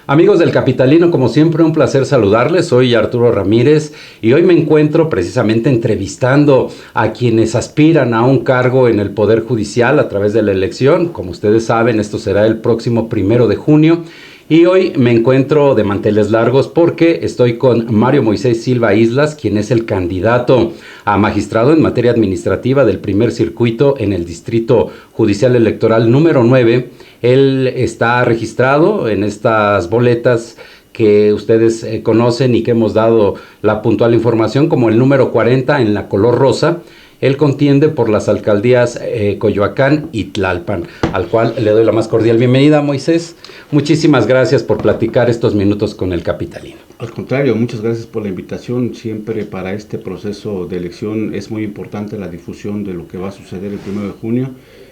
Amigos del Capitalino, como siempre, un placer saludarles. Soy Arturo Ramírez y hoy me encuentro precisamente entrevistando a quienes aspiran a un cargo en el Poder Judicial a través de la elección. Como ustedes saben, esto será el próximo 1 de junio. Y hoy me encuentro de manteles largos porque estoy con Mario Moisés Silva Islas, quien es el candidato a magistrado en materia administrativa del primer circuito en el Distrito Judicial Electoral número 9. Él está registrado en estas boletas que ustedes conocen y que hemos dado la puntual información como el número 40 en la color rosa. Él contiende por las alcaldías Coyoacán y Tlalpan, al cual le doy la más cordial bienvenida, Moisés. Muchísimas gracias por platicar estos minutos con el Capitalino. Al contrario, muchas gracias por la invitación. Siempre para este proceso de elección es muy importante la difusión de lo que va a suceder el 1 de junio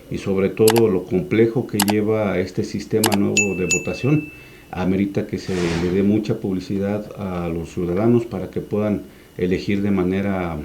y sobre todo lo complejo que lleva este sistema nuevo de votación. Amerita que se le dé mucha publicidad a los ciudadanos para que puedan elegir de manera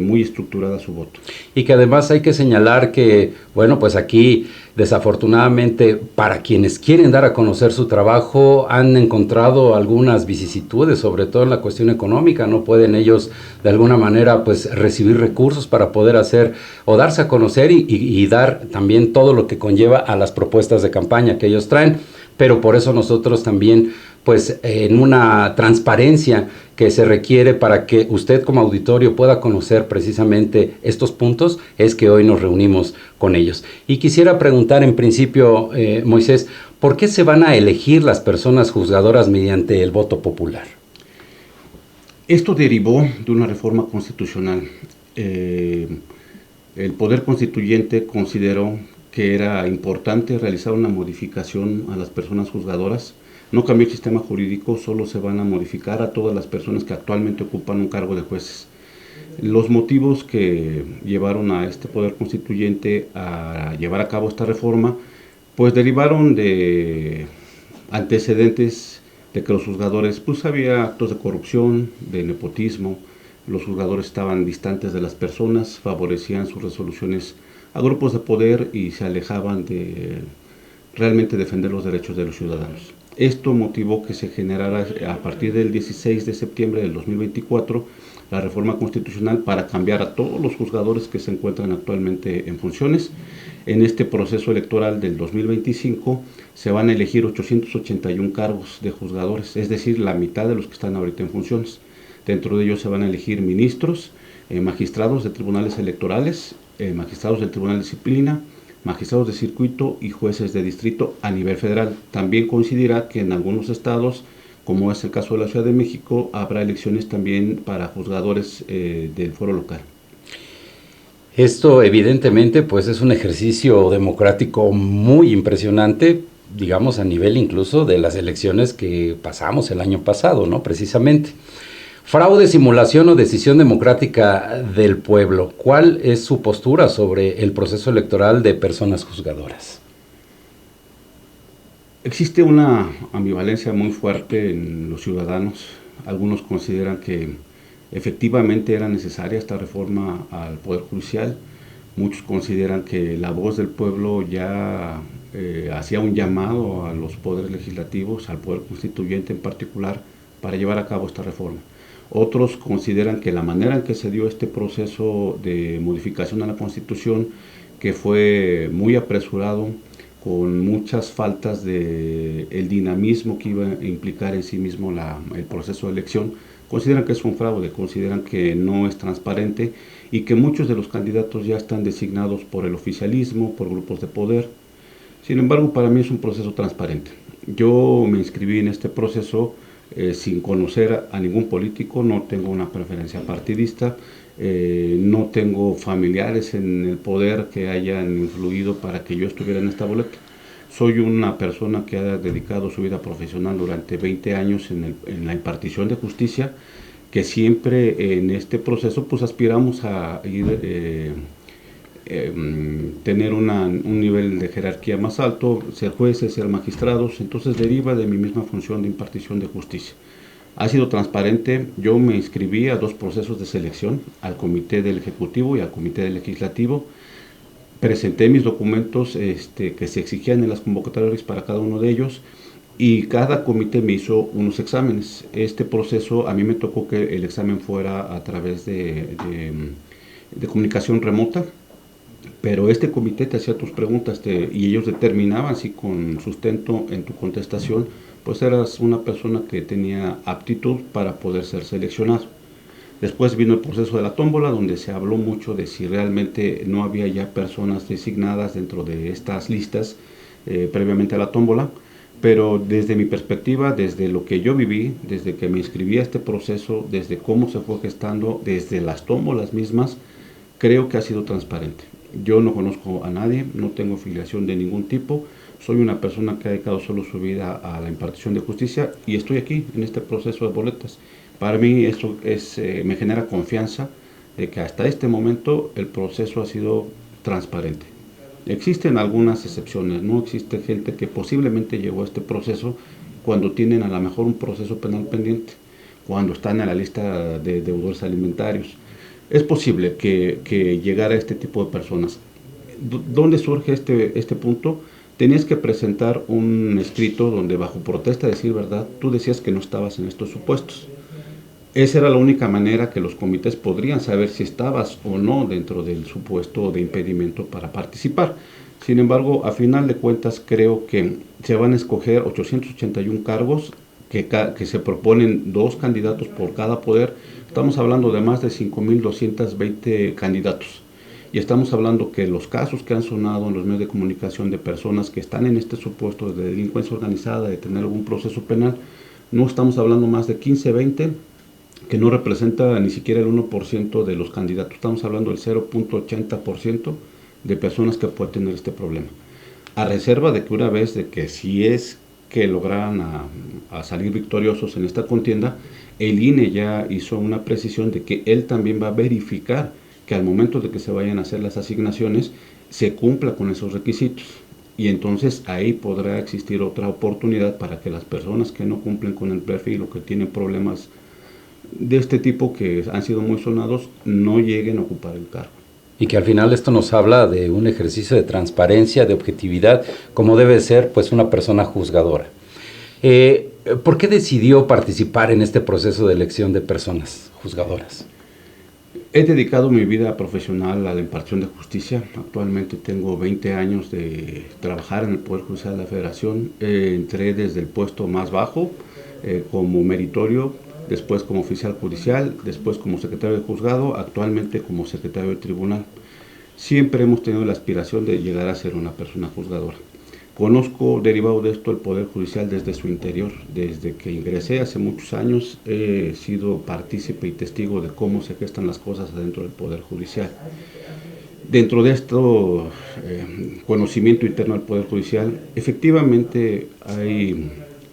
muy estructurada su voto. Y que además hay que señalar que, bueno, pues aquí desafortunadamente para quienes quieren dar a conocer su trabajo han encontrado algunas vicisitudes, sobre todo en la cuestión económica. No pueden ellos de alguna manera pues recibir recursos para poder hacer o darse a conocer y dar también todo lo que conlleva a las propuestas de campaña que ellos traen. Pero por eso nosotros también, pues en una transparencia que se requiere para que usted como auditorio pueda conocer precisamente estos puntos, es que hoy nos reunimos con ellos. Y quisiera preguntar en principio, Moisés, ¿por qué se van a elegir las personas juzgadoras mediante el voto popular? Esto derivó de una reforma constitucional. El Poder Constituyente consideró que era importante realizar una modificación a las personas juzgadoras. No cambió el sistema jurídico, solo se van a modificar a todas las personas que actualmente ocupan un cargo de jueces. Los motivos que llevaron a este Poder Constituyente a llevar a cabo esta reforma, pues derivaron de antecedentes de que los juzgadores, pues había actos de corrupción, de nepotismo, los juzgadores estaban distantes de las personas, favorecían sus resoluciones a grupos de poder y se alejaban de realmente defender los derechos de los ciudadanos. Esto motivó que se generara a partir del 16 de septiembre del 2024 la reforma constitucional para cambiar a todos los juzgadores que se encuentran actualmente en funciones. En este proceso electoral del 2025 se van a elegir 881 cargos de juzgadores, es decir, la mitad de los que están ahorita en funciones. Dentro de ellos se van a elegir ministros, magistrados de tribunales electorales, magistrados del Tribunal de Disciplina, magistrados de circuito y jueces de distrito a nivel federal. También considera que en algunos estados, como es el caso de la Ciudad de México, habrá elecciones también para juzgadores del foro local. Esto evidentemente pues es un ejercicio democrático muy impresionante, digamos a nivel incluso de las elecciones que pasamos el año pasado, ¿no? Precisamente. Fraude, simulación o decisión democrática del pueblo. ¿Cuál es su postura sobre el proceso electoral de personas juzgadoras? Existe una ambivalencia muy fuerte en los ciudadanos. Algunos consideran que efectivamente era necesaria esta reforma al Poder Judicial. Muchos consideran que la voz del pueblo ya hacía un llamado a los poderes legislativos, al Poder Constituyente en particular, para llevar a cabo esta reforma. Otros consideran que la manera en que se dio este proceso de modificación a la Constitución, que fue muy apresurado, con muchas faltas de el dinamismo que iba a implicar en sí mismo el proceso de elección, consideran que es un fraude, consideran que no es transparente y que muchos de los candidatos ya están designados por el oficialismo, por grupos de poder. Sin embargo, para mí es un proceso transparente. Yo me inscribí en este proceso sin conocer a ningún político, no tengo una preferencia partidista, no tengo familiares en el poder que hayan influido para que yo estuviera en esta boleta. Soy una persona que ha dedicado su vida profesional durante 20 años en la impartición de justicia, que siempre en este proceso pues aspiramos a ir tener un nivel de jerarquía más alto, ser jueces, ser magistrados, entonces deriva de mi misma función de impartición de justicia. Ha sido transparente, yo me inscribí a 2 procesos de selección, al Comité del Ejecutivo y al Comité del Legislativo, presenté mis documentos que se exigían en las convocatorias para cada uno de ellos y cada comité me hizo unos exámenes. Este proceso a mí me tocó que el examen fuera a través de comunicación remota, pero este comité te hacía tus preguntas y ellos determinaban si con sustento en tu contestación pues eras una persona que tenía aptitud para poder ser seleccionado. Después vino el proceso de la tómbola, donde se habló mucho de si realmente no había ya personas designadas dentro de estas listas previamente a la tómbola, pero desde mi perspectiva, desde lo que yo viví, desde que me inscribí a este proceso, desde cómo se fue gestando, desde las tómbolas mismas, creo que ha sido transparente. Yo no conozco a nadie, no tengo filiación de ningún tipo, soy una persona que ha dedicado solo su vida a la impartición de justicia y estoy aquí en este proceso de boletas. Para mí esto me genera confianza de que hasta este momento el proceso ha sido transparente. Existen algunas excepciones, no existe gente que posiblemente llegó a este proceso cuando tienen a lo mejor un proceso penal pendiente, cuando están en la lista de deudores alimentarios. Es posible que llegara este tipo de personas. ¿Dónde surge este punto? Tenías que presentar un escrito donde bajo protesta de decir verdad, tú decías que no estabas en estos supuestos. Esa era la única manera que los comités podrían saber si estabas o no dentro del supuesto de impedimento para participar. Sin embargo, a final de cuentas creo que se van a escoger 881 cargos que se proponen 2 candidatos por cada poder. Estamos hablando de más de 5.220 candidatos. Y estamos hablando que los casos que han sonado en los medios de comunicación de personas que están en este supuesto de delincuencia organizada, de tener algún proceso penal, no estamos hablando más de 15, 20, que no representa ni siquiera el 1% de los candidatos. Estamos hablando del 0.80% de personas que pueden tener este problema. A reserva de que una vez de que si es que lograran a salir victoriosos en esta contienda, el INE ya hizo una precisión de que él también va a verificar que al momento de que se vayan a hacer las asignaciones se cumpla con esos requisitos. Y entonces ahí podrá existir otra oportunidad para que las personas que no cumplen con el perfil o que tienen problemas de este tipo que han sido muy sonados no lleguen a ocupar el cargo. Y que al final esto nos habla de un ejercicio de transparencia, de objetividad, como debe ser pues una persona juzgadora. ¿Por qué decidió participar en este proceso de elección de personas juzgadoras? He dedicado mi vida profesional a la impartición de justicia. Actualmente tengo 20 años de trabajar en el Poder Judicial de la Federación. Entré desde el puesto más bajo como meritorio, después como oficial judicial, después como secretario de juzgado, actualmente como secretario de tribunal. Siempre hemos tenido la aspiración de llegar a ser una persona juzgadora. Conozco, derivado de esto, el Poder Judicial desde su interior. Desde que ingresé hace muchos años he sido partícipe y testigo de cómo se gestan las cosas dentro del Poder Judicial. Dentro de esto conocimiento interno del Poder Judicial, efectivamente hay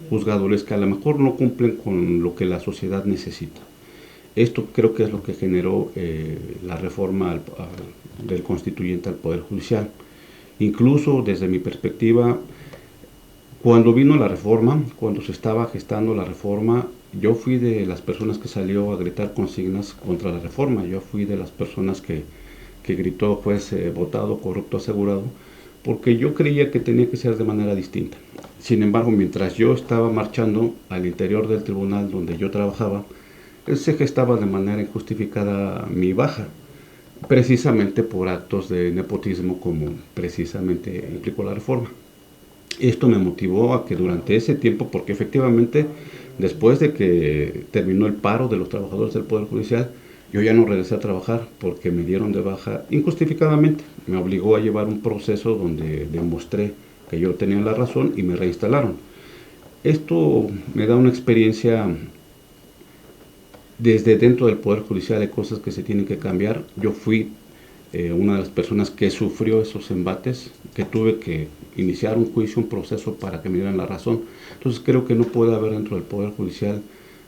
juzgadores que a lo mejor no cumplen con lo que la sociedad necesita. Esto creo que es lo que generó la reforma del constituyente al Poder Judicial. Incluso desde mi perspectiva, cuando vino la reforma, cuando se estaba gestando la reforma, yo fui de las personas que salió a gritar consignas contra la reforma. Yo fui de las personas que gritó juez votado, corrupto, asegurado, porque yo creía que tenía que ser de manera distinta. Sin embargo, mientras yo estaba marchando al interior del tribunal donde yo trabajaba, se gestaba de manera injustificada mi baja, precisamente por actos de nepotismo como precisamente implicó la reforma. Esto me motivó a que durante ese tiempo, porque efectivamente después de que terminó el paro de los trabajadores del Poder Judicial, yo ya no regresé a trabajar porque me dieron de baja injustificadamente. Me obligó a llevar un proceso donde demostré que yo tenía la razón y me reinstalaron. Esto me da una experiencia desde dentro del Poder Judicial, de cosas que se tienen que cambiar. Yo fui una de las personas que sufrió esos embates, que tuve que iniciar un juicio, un proceso para que me dieran la razón. Entonces creo que no puede haber dentro del Poder Judicial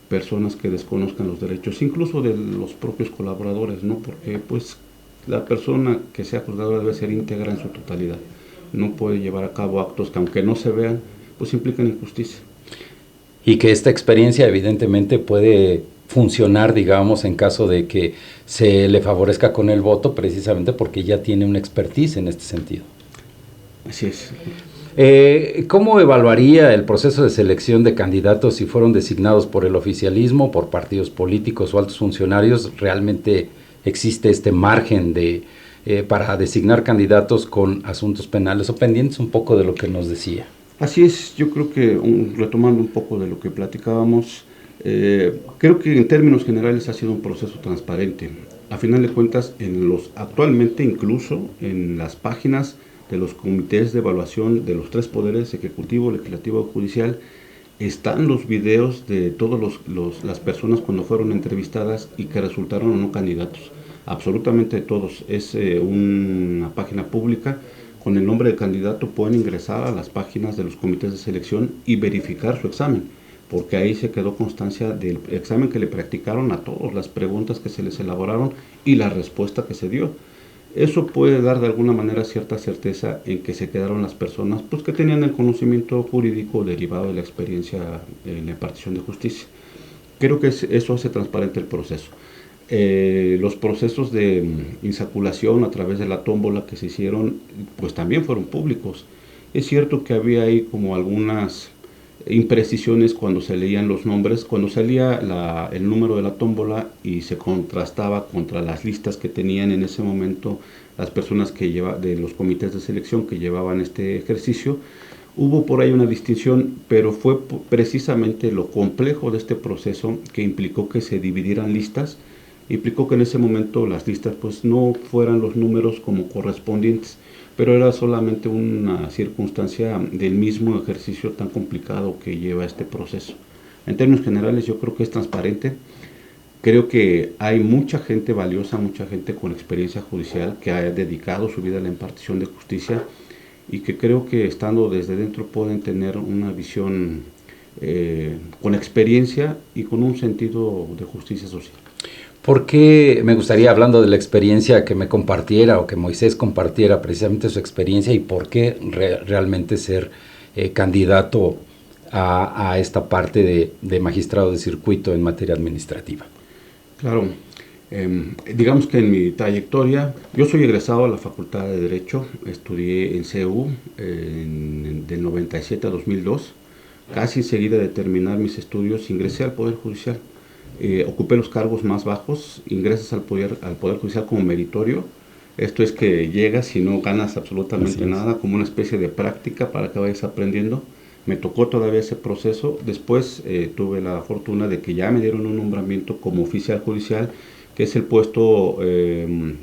personas que desconozcan los derechos, incluso de los propios colaboradores, ¿no? Porque pues la persona que sea juzgadora debe ser íntegra en su totalidad. No puede llevar a cabo actos que aunque no se vean, pues implican injusticia. Y que esta experiencia evidentemente puede funcionar, digamos, en caso de que se le favorezca con el voto, precisamente porque ya tiene una expertise en este sentido. Así es. ¿Cómo evaluaría el proceso de selección de candidatos si fueron designados por el oficialismo, por partidos políticos o altos funcionarios? ¿Realmente existe este margen para designar candidatos con asuntos penales o pendientes? Un poco de lo que nos decía. Así es, yo creo que retomando un poco de lo que platicábamos, creo que en términos generales ha sido un proceso transparente. A final de cuentas, actualmente incluso en las páginas de los comités de evaluación de los tres poderes, ejecutivo, legislativo y judicial, están los videos de todas las personas cuando fueron entrevistadas y que resultaron o no candidatos. Absolutamente todos. Es una página pública. Con el nombre del candidato pueden ingresar a las páginas de los comités de selección y verificar su examen, porque ahí se quedó constancia del examen que le practicaron a todos, las preguntas que se les elaboraron y la respuesta que se dio. Eso puede dar de alguna manera cierta certeza en que se quedaron las personas pues, que tenían el conocimiento jurídico derivado de la experiencia en la impartición de justicia. Creo que eso hace transparente el proceso. Los procesos de insaculación a través de la tómbola que se hicieron, pues también fueron públicos. Es cierto que había ahí como algunas imprecisiones cuando se leían los nombres, cuando salía el número de la tómbola y se contrastaba contra las listas que tenían en ese momento las personas de los comités de selección que llevaban este ejercicio. Hubo por ahí una distinción, pero fue precisamente lo complejo de este proceso que implicó que se dividieran listas, implicó que en ese momento las listas pues no fueran los números como correspondientes, pero era solamente una circunstancia del mismo ejercicio tan complicado que lleva este proceso. En términos generales yo creo que es transparente, creo que hay mucha gente valiosa, mucha gente con experiencia judicial que ha dedicado su vida a la impartición de justicia y que creo que estando desde dentro pueden tener una visión con experiencia y con un sentido de justicia social. ¿Por qué me gustaría, hablando de la experiencia, que me compartiera o que Moisés compartiera precisamente su experiencia y por qué realmente ser candidato a esta parte de magistrado de circuito en materia administrativa? Claro, digamos que en mi trayectoria, yo soy egresado a la Facultad de Derecho, estudié en CEU del 97 a 2002, casi enseguida de terminar mis estudios ingresé al Poder Judicial. Ocupé los cargos más bajos, ingresas al poder Judicial como meritorio, esto es que llegas y no ganas absolutamente nada, como una especie de práctica para que vayas aprendiendo. Me tocó todavía ese proceso, después tuve la fortuna de que ya me dieron un nombramiento como oficial judicial, que es el puesto, el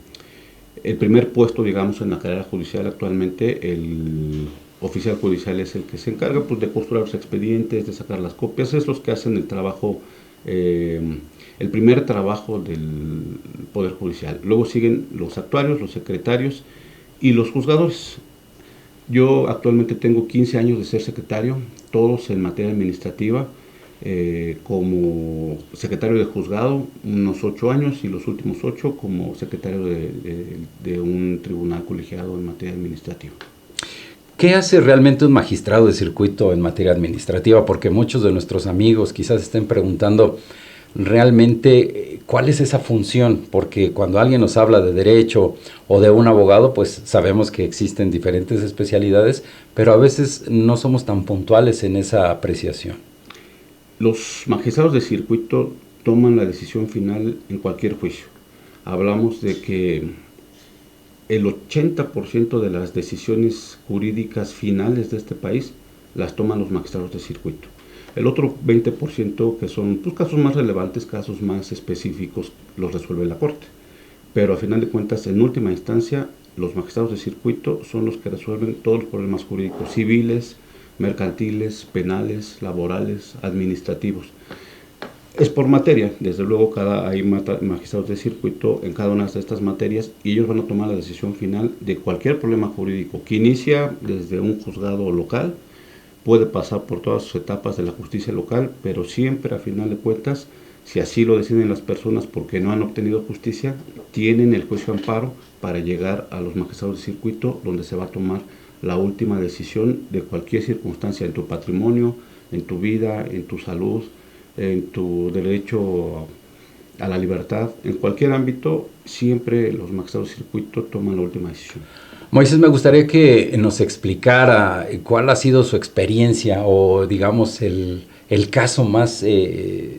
primer puesto digamos en la carrera judicial actualmente. El oficial judicial es el que se encarga pues, de costurar los expedientes, de sacar las copias, es los que hacen el trabajo, el primer trabajo del Poder Judicial. Luego siguen los actuarios, los secretarios y los juzgadores. Yo actualmente tengo 15 años de ser secretario, todos en materia administrativa, como secretario de juzgado unos 8 años y los últimos 8 como secretario de un tribunal colegiado en materia administrativa. ¿Qué hace realmente un magistrado de circuito en materia administrativa? Porque muchos de nuestros amigos quizás estén preguntando realmente cuál es esa función, porque cuando alguien nos habla de derecho o de un abogado, pues sabemos que existen diferentes especialidades, pero a veces no somos tan puntuales en esa apreciación. Los magistrados de circuito toman la decisión final en cualquier juicio. Hablamos de que el 80% de las decisiones jurídicas finales de este país las toman los magistrados de circuito. El otro 20%, que son pues, casos más relevantes, casos más específicos, los resuelve la Corte. Pero a final de cuentas, en última instancia, los magistrados de circuito son los que resuelven todos los problemas jurídicos, civiles, mercantiles, penales, laborales, administrativos. Es por materia, desde luego hay magistrados de circuito en cada una de estas materias y ellos van a tomar la decisión final de cualquier problema jurídico que inicia desde un juzgado local, puede pasar por todas sus etapas de la justicia local, pero siempre a final de cuentas, si así lo deciden las personas porque no han obtenido justicia, tienen el juicio de amparo para llegar a los magistrados de circuito donde se va a tomar la última decisión de cualquier circunstancia en tu patrimonio, en tu vida, en tu salud, en tu derecho a la libertad, en cualquier ámbito, siempre los magistrados de circuito toman la última decisión. Moisés, me gustaría que nos explicara cuál ha sido su experiencia o, digamos, el caso más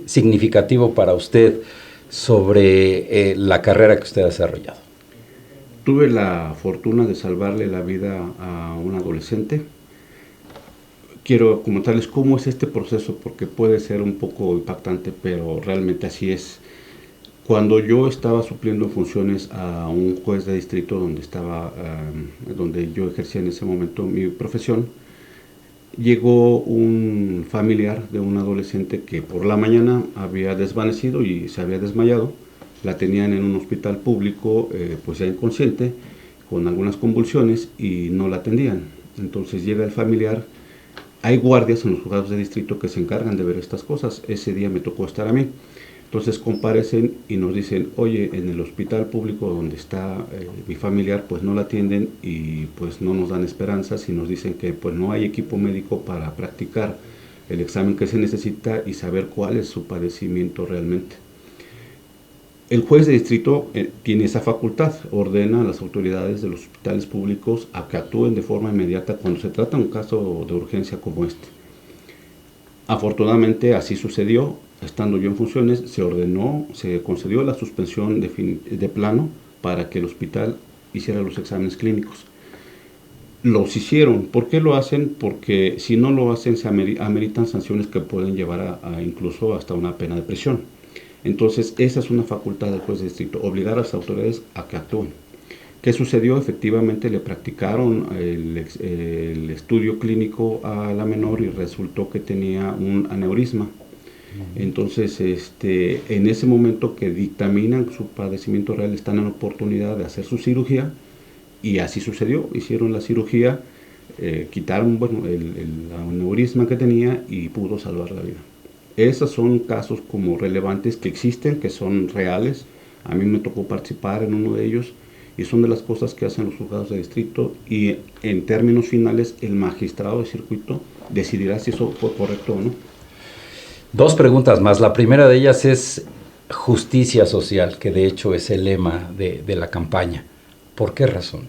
significativo para usted sobre la carrera que usted ha desarrollado. Tuve la fortuna de salvarle la vida a un adolescente. Quiero comentarles cómo es este proceso, porque puede ser un poco impactante, pero realmente así es. Cuando yo estaba supliendo funciones a un juez de distrito donde yo ejercía en ese momento mi profesión, llegó un familiar de un adolescente que por la mañana había desvanecido y se había desmayado. La tenían en un hospital público, pues ya inconsciente, con algunas convulsiones, y no la atendían. Entonces llega el familiar. Hay guardias en los juzgados de distrito que se encargan de ver estas cosas. Ese día me tocó estar a mí. Entonces comparecen y nos dicen, oye, en el hospital público donde está mi familiar, pues no la atienden y pues no nos dan esperanzas, y nos dicen que pues no hay equipo médico para practicar el examen que se necesita y saber cuál es su padecimiento realmente. El juez de distrito tiene esa facultad, ordena a las autoridades de los hospitales públicos a que actúen de forma inmediata cuando se trata de un caso de urgencia como este. Afortunadamente así sucedió. Estando yo en funciones, se ordenó, se concedió la suspensión de plano para que el hospital hiciera los exámenes clínicos. Los hicieron. ¿Por qué lo hacen? Porque si no lo hacen, se ameritan sanciones que pueden llevar a incluso hasta una pena de prisión. Entonces, esa es una facultad del juez de distrito, obligar a las autoridades a que actúen. ¿Qué sucedió? Efectivamente le practicaron el estudio clínico a la menor y resultó que tenía un aneurisma. Entonces, en ese momento que dictaminan su padecimiento real, están en oportunidad de hacer su cirugía, y así sucedió. Hicieron la cirugía, quitaron el aneurisma que tenía y pudo salvar la vida. Esos son casos como relevantes que existen, que son reales. A mí me tocó participar en uno de ellos y son de las cosas que hacen los juzgados de distrito, y en términos finales el magistrado de circuito decidirá si eso fue correcto o no. Dos preguntas más. La primera de ellas es justicia social, que de hecho es el lema de la campaña. ¿Por qué razón?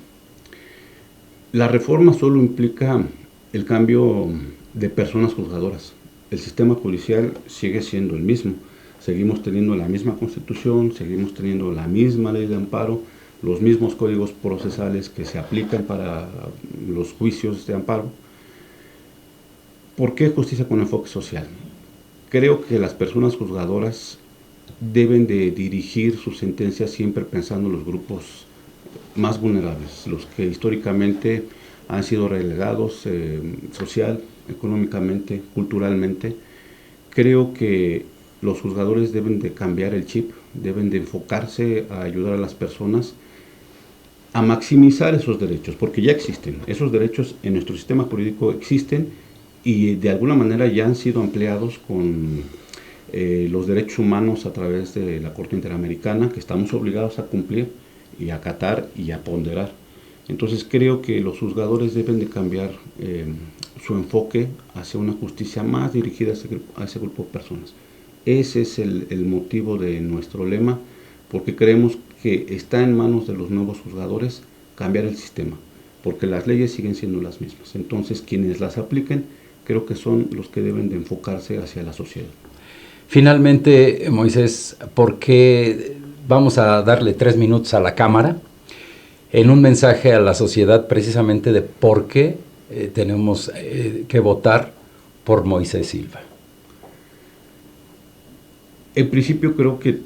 La reforma solo implica el cambio de personas juzgadoras. El sistema judicial sigue siendo el mismo. Seguimos teniendo la misma constitución, seguimos teniendo la misma ley de amparo, los mismos códigos procesales que se aplican para los juicios de amparo. ¿Por qué justicia con enfoque social? Creo que las personas juzgadoras deben de dirigir sus sentencias siempre pensando en los grupos más vulnerables, los que históricamente han sido relegados social, económicamente, culturalmente. Creo que los juzgadores deben de cambiar el chip, deben de enfocarse a ayudar a las personas a maximizar esos derechos, porque ya existen. Esos derechos en nuestro sistema jurídico existen y de alguna manera ya han sido ampliados con los derechos humanos a través de la Corte Interamericana, que estamos obligados a cumplir y a acatar y a ponderar. Entonces creo que los juzgadores deben de cambiar su enfoque hacia una justicia más dirigida a ese grupo de personas. Ese es el motivo de nuestro lema, porque creemos que está en manos de los nuevos juzgadores cambiar el sistema, porque las leyes siguen siendo las mismas. Entonces quienes las apliquen creo que son los que deben de enfocarse hacia la sociedad. Finalmente, Moisés, ¿por qué vamos a darle 3 minutos a la Cámara en un mensaje a la sociedad precisamente de por qué tenemos que votar por Moisés Silva? En principio creo que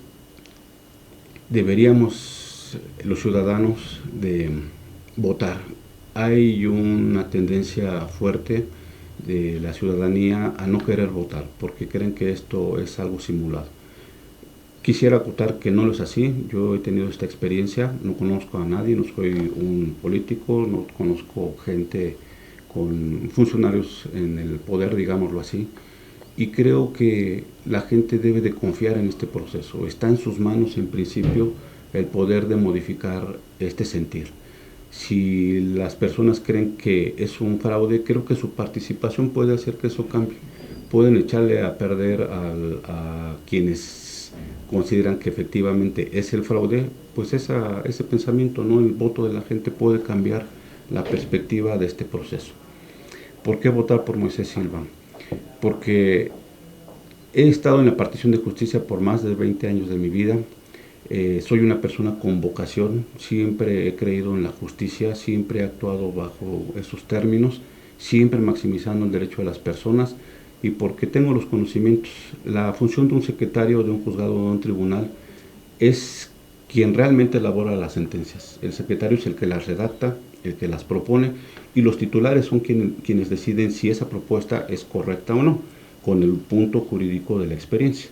deberíamos los ciudadanos de votar. Hay una tendencia fuerte de la ciudadanía a no querer votar porque creen que esto es algo simulado. Quisiera acotar que no lo es así. Yo he tenido esta experiencia, no conozco a nadie, no soy un político, no conozco gente con funcionarios en el poder, digámoslo así, y creo que la gente debe de confiar en este proceso. Está en sus manos en principio el poder de modificar este sentir. Si las personas creen que es un fraude, creo que su participación puede hacer que eso cambie. Pueden echarle a perder a quienes consideran que efectivamente es el fraude, pues ese pensamiento, ¿no? El voto de la gente puede cambiar la perspectiva de este proceso. ¿Por qué votar por Moisés Silva? Porque he estado en la partición de justicia por más de 20 años de mi vida. Soy una persona con vocación, siempre he creído en la justicia, siempre he actuado bajo esos términos, siempre maximizando el derecho de las personas, y porque tengo los conocimientos. La función de un secretario de un juzgado o de un tribunal es quien realmente elabora las sentencias. El secretario es el que las redacta, el que las propone, y los titulares son quienes deciden si esa propuesta es correcta o no, con el punto jurídico de la experiencia.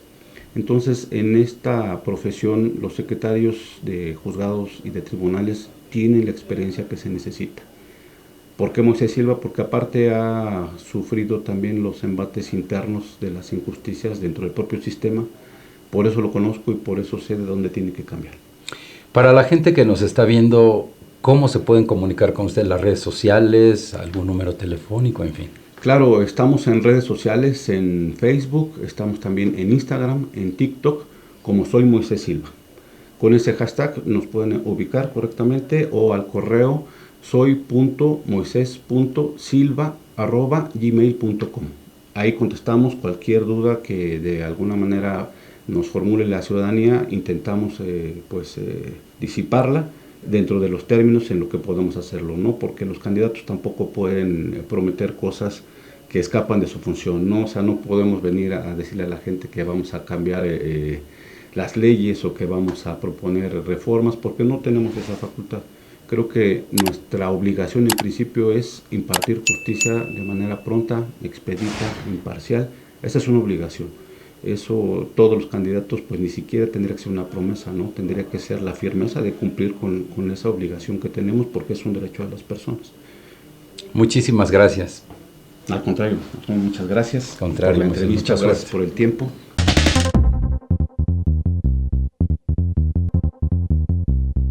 Entonces, en esta profesión, los secretarios de juzgados y de tribunales tienen la experiencia que se necesita. ¿Por qué Moisés Silva? Porque aparte ha sufrido también los embates internos de las injusticias dentro del propio sistema. Por eso lo conozco y por eso sé de dónde tiene que cambiar. Para la gente que nos está viendo, ¿cómo se pueden comunicar con usted? ¿Las redes sociales? ¿Algún número telefónico? En fin. Claro, estamos en redes sociales, en Facebook, estamos también en Instagram, en TikTok, como Soy Moisés Silva. Con ese hashtag nos pueden ubicar correctamente, o al correo soy.moises.silva@gmail.com. Ahí contestamos cualquier duda que de alguna manera nos formule la ciudadanía, intentamos disiparla dentro de los términos en lo que podemos hacerlo, ¿no? Porque los candidatos tampoco pueden prometer cosas que escapan de su función, ¿no? O sea, no podemos venir a decirle a la gente que vamos a cambiar las leyes o que vamos a proponer reformas, porque no tenemos esa facultad. Creo que nuestra obligación en principio es impartir justicia de manera pronta, expedita, imparcial. Esa es una obligación. Eso todos los candidatos pues ni siquiera tendría que ser una promesa, ¿no? Tendría que ser la firmeza de cumplir con esa obligación que tenemos, porque es un derecho de las personas. Muchísimas gracias. Al contrario, muchas gracias Contrario, por la entrevista, muchas gracias suerte. por el tiempo.